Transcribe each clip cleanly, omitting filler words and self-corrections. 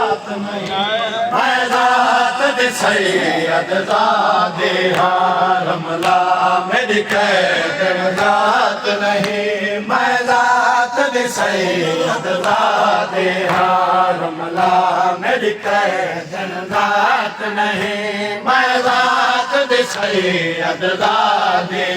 मैं ज़ात दी सैयद ज़ादे रमला मेरी कैद ज़ात नहीं। मैं ज़ात दी सैयद ज़ादे रमला मेरी कैद ज़ात नहीं। मैं ज़ात दी सैयद ज़ादे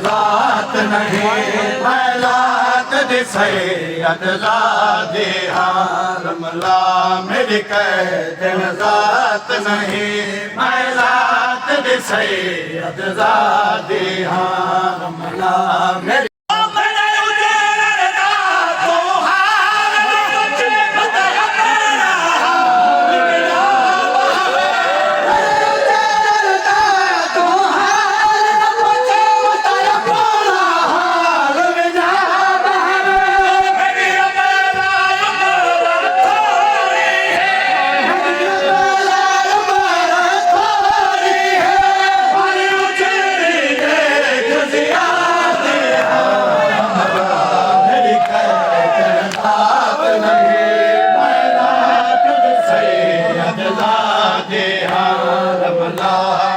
ज़ात नहीं। मैं ज़ात दी सैयद ज़ादे रमला मेरी कैद ज़ात नहीं। मैं ज़ात दी सैयद ज़ादे रमला मेरी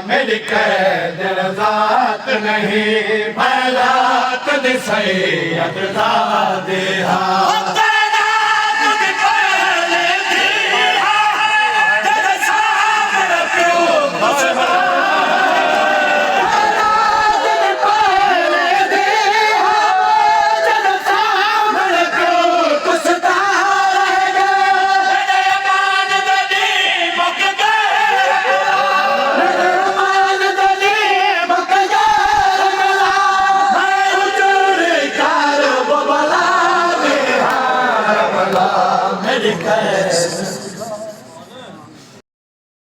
मेरी कैद ज़ात नहीं। मैं ज़ात दी सैयद ज़ादे